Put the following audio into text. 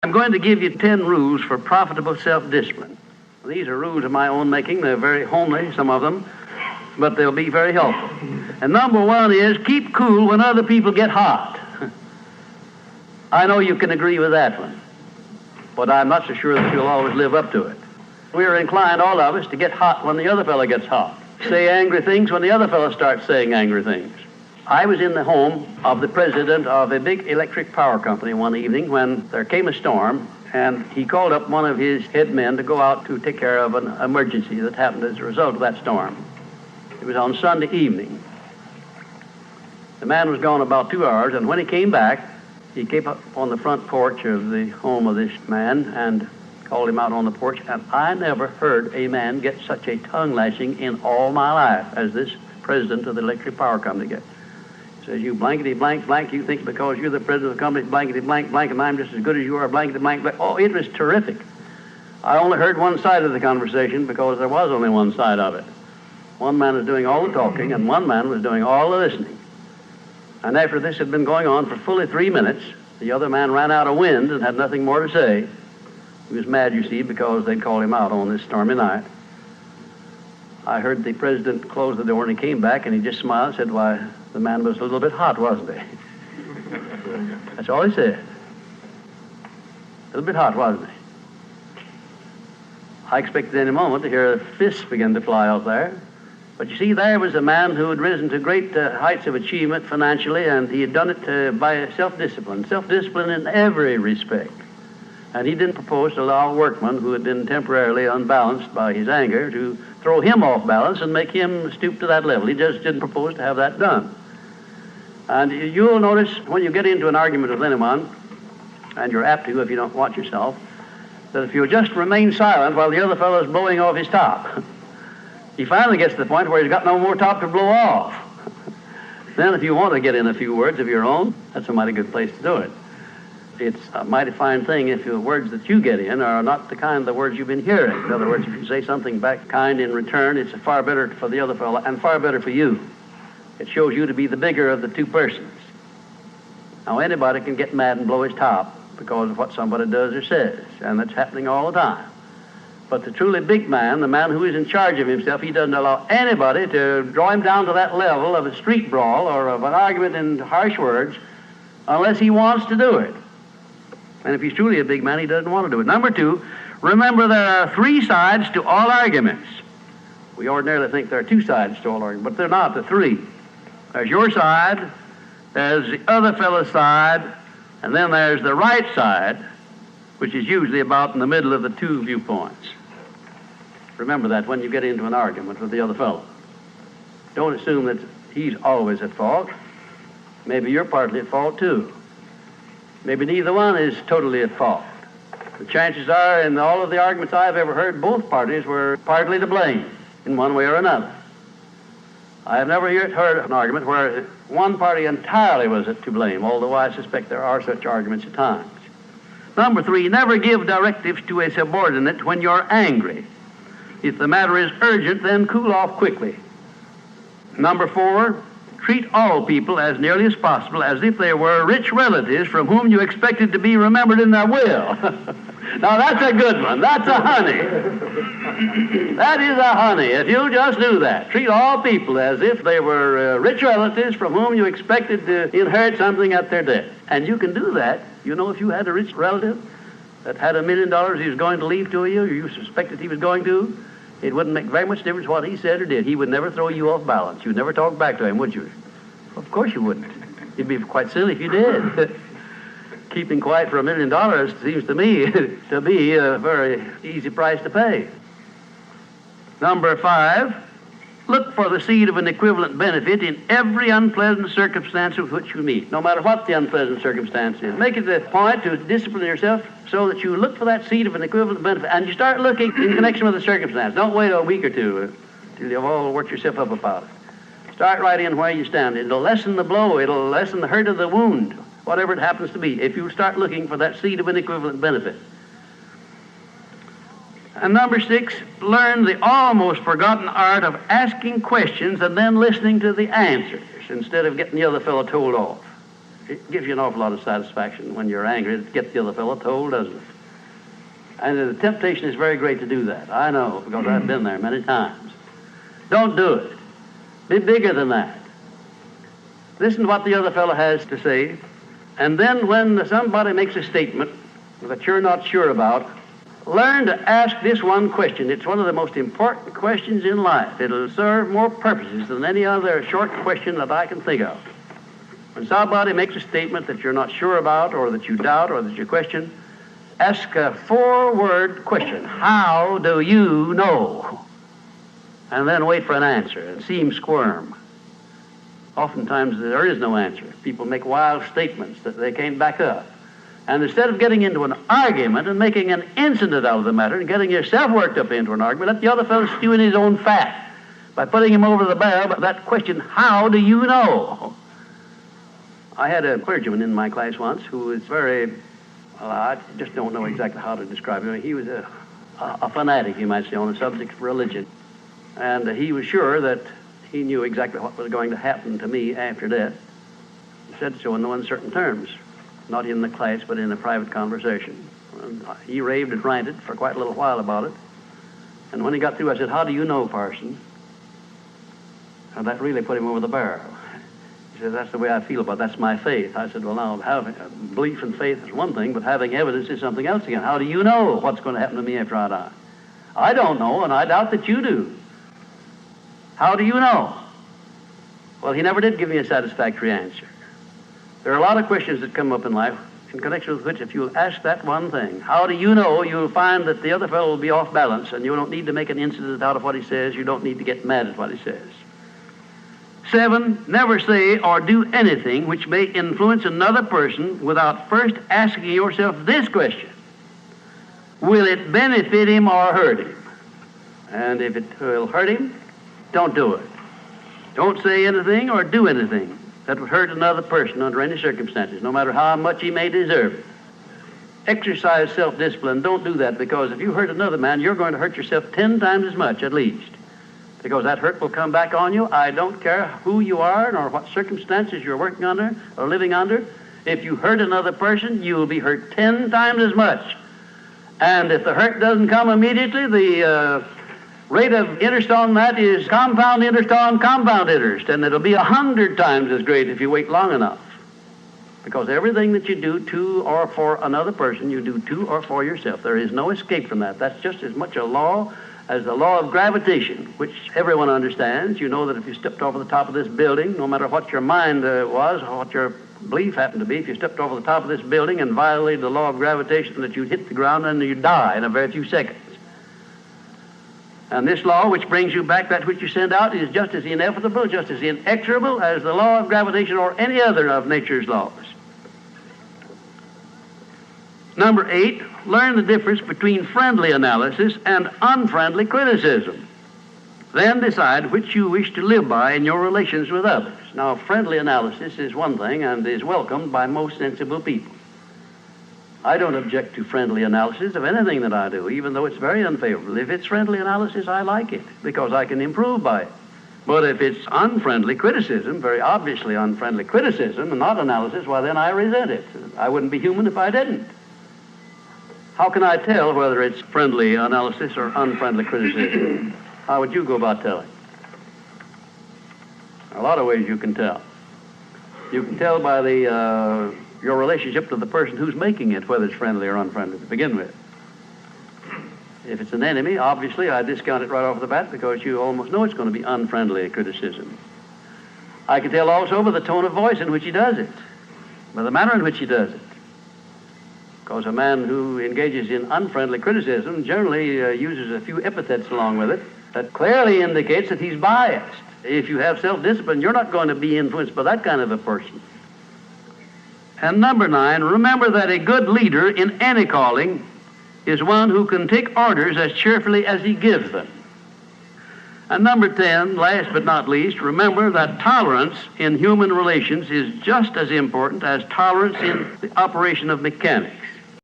I'm going to give you 10 rules for profitable self-discipline. These are rules of my own making. They're very homely, some of them, but they'll be very helpful. And number one is keep cool when other people get hot. I know you can agree with that one, but I'm not so sure that you'll always live up to it. We're inclined, all of us, to get hot when the other fellow gets hot. Say angry things when the other fellow starts saying angry things. I was in the home of the president of a big electric power company one evening when there came a storm, and he called up one of his head men to go out to take care of an emergency that happened as a result of that storm. It was on Sunday evening. The man was gone about 2 hours, and when he came back, he came up on the front porch of the home of this man and called him out on the porch, and I never heard a man get such a tongue lashing in all my life as this president of the electric power company gets. He says, you blankety blank blank, you think because you're the president of the company, blankety blank blank, and I'm just as good as you are, blankety blank blank. Oh, it was terrific. I only heard one side of the conversation because there was only one side of it. One man was doing all the talking, and one man was doing all the listening. And after this had been going on for fully 3 minutes, the other man ran out of wind and had nothing more to say. He was mad, you see, because they'd called him out on this stormy night. I heard the president close the door, and he came back, and he just smiled and said, why, the man was a little bit hot, wasn't he? That's all he said. A little bit hot, wasn't he? I expected any moment to hear fists begin to fly out there. But you see, there was a man who had risen to great heights of achievement financially, and he had done it by self-discipline in every respect. And he didn't propose to allow a workman who had been temporarily unbalanced by his anger to throw him off balance and make him stoop to that level. He just didn't propose to have that done. And you'll notice when you get into an argument with anyone, and you're apt to if you don't watch yourself, that if you'll just remain silent while the other fellow is blowing off his top, he finally gets to the point where he's got no more top to blow off. Then if you want to get in a few words of your own, that's a mighty good place to do it. It's a mighty fine thing if the words that you get in are not the kind of the words you've been hearing. In other words, if you say something back kind in return, it's far better for the other fellow and far better for you. It shows you to be the bigger of the two persons. Now, anybody can get mad and blow his top because of what somebody does or says, and that's happening all the time. But the truly big man, the man who is in charge of himself, he doesn't allow anybody to draw him down to that level of a street brawl or of an argument in harsh words unless he wants to do it. And if he's truly a big man, he doesn't want to do it. Number two, remember there are 3 sides to all arguments. We ordinarily think there are 2 sides to all arguments, but they're not. They're 3. There's your side, there's the other fellow's side, and then there's the right side, which is usually about in the middle of the 2 viewpoints. Remember that when you get into an argument with the other fellow. Don't assume that he's always at fault. Maybe you're partly at fault too. Maybe neither one is totally at fault. The chances are, in all of the arguments I've ever heard, both parties were partly to blame in one way or another. I have never heard an argument where one party entirely was to blame, although I suspect there are such arguments at times. Number 3, never give directives to a subordinate when you're angry. If the matter is urgent, then cool off quickly. Number 4, treat all people as nearly as possible as if they were rich relatives from whom you expected to be remembered in their will. Now that's a good one. That's a honey. That is a honey. If you just do that, treat all people as if they were rich relatives from whom you expected to inherit something at their death. And you can do that. You know, if you had a rich relative that had $1 million he was going to leave to you, or you suspected he was going to, it wouldn't make very much difference what he said or did. He would never throw you off balance. You'd never talk back to him, would you? Of course you wouldn't. You'd be quite silly if you did. Keeping quiet for $1 million seems to me to be a very easy price to pay. Number 5, look for the seed of an equivalent benefit in every unpleasant circumstance with which you meet, no matter what the unpleasant circumstance is. Make it a point to discipline yourself so that you look for that seed of an equivalent benefit, and you start looking in connection with the circumstance. Don't wait a week or two till you've all worked yourself up about it. Start right in where you stand. It'll lessen the blow. It'll lessen the hurt of the wound, whatever it happens to be, if you start looking for that seed of an equivalent benefit. And number 6, learn the almost forgotten art of asking questions and then listening to the answers instead of getting the other fellow told off. It gives you an awful lot of satisfaction when you're angry to get the other fellow told, doesn't it? And the temptation is very great to do that. I know, because I've been there many times. Don't do it. Be bigger than that. Listen to what the other fellow has to say, and then when somebody makes a statement that you're not sure about, learn to ask this one question. It's one of the most important questions in life. It'll serve more purposes than any other short question that I can think of. When somebody makes a statement that you're not sure about, or that you doubt, or that you question, ask a 4-word question. How do you know? And then wait for an answer and see him squirm. Oftentimes there is no answer. People make wild statements that they can't back up. And instead of getting into an argument and making an incident out of the matter and getting yourself worked up into an argument, let the other fellow stew in his own fat by putting him over the barrel. But that question, how do you know? I had a clergyman in my class once who was very, well, I just don't know exactly how to describe him. He was a fanatic, you might say, on the subject of religion. And he was sure that he knew exactly what was going to happen to me after death. He said so in no uncertain terms, not in the class, but in a private conversation. And he raved and ranted for quite a little while about it. And when he got through, I said, how do you know, parson? And that really put him over the barrel. He said, that's the way I feel about it. That's my faith. I said, well, now, having belief and faith is one thing, but having evidence is something else again. How do you know what's going to happen to me after I die? I don't know, and I doubt that you do. How do you know? Well, he never did give me a satisfactory answer. There are a lot of questions that come up in life in connection with which, if you'll ask that one thing, how do you know, you'll find that the other fellow will be off balance, and you don't need to make an incident out of what he says. You don't need to get mad at what he says. 7, never say or do anything which may influence another person without first asking yourself this question: will it benefit him or hurt him? And if it will hurt him, don't do it. Don't say anything or do anything that would hurt another person under any circumstances, no matter how much he may deserve it. Exercise self-discipline. Don't do that, because if you hurt another man, you're going to hurt yourself 10 times as much at least, because that hurt will come back on you. I don't care who you are nor what circumstances you're working under or living under. If you hurt another person, you will be hurt 10 times as much. And if the hurt doesn't come immediately, the rate of interest on that is compound interest on compound interest, and it'll be 100 times as great if you wait long enough. Because everything that you do to or for another person, you do to or for yourself. There is no escape from that. That's just as much a law as the law of gravitation, which everyone understands. You know that if you stepped over the top of this building, no matter what your mind was or what your belief happened to be, if you stepped over the top of this building and violated the law of gravitation, that you'd hit the ground and you'd die in a very few seconds. And this law, which brings you back that which you send out, is just as inevitable, just as inexorable as the law of gravitation or any other of nature's laws. Number 8, learn the difference between friendly analysis and unfriendly criticism. Then decide which you wish to live by in your relations with others. Now, friendly analysis is one thing and is welcomed by most sensible people. I don't object to friendly analysis of anything that I do, even though it's very unfavorable. If it's friendly analysis, I like it, because I can improve by it. But if it's unfriendly criticism, very obviously unfriendly criticism, and not analysis, well, then I resent it. I wouldn't be human if I didn't. How can I tell whether it's friendly analysis or unfriendly criticism? How would you go about telling? There are a lot of ways you can tell. You can tell by your relationship to the person who's making it, whether it's friendly or unfriendly to begin with. If it's an enemy, obviously I discount it right off the bat, because you almost know it's going to be unfriendly criticism. I can tell also by the tone of voice in which he does it, by the manner in which he does it. Because a man who engages in unfriendly criticism generally uses a few epithets along with it that clearly indicates that he's biased. If you have self-discipline, you're not going to be influenced by that kind of a person. And number 9, remember that a good leader in any calling is one who can take orders as cheerfully as he gives them. And number 10, last but not least, remember that tolerance in human relations is just as important as tolerance in the operation of mechanics.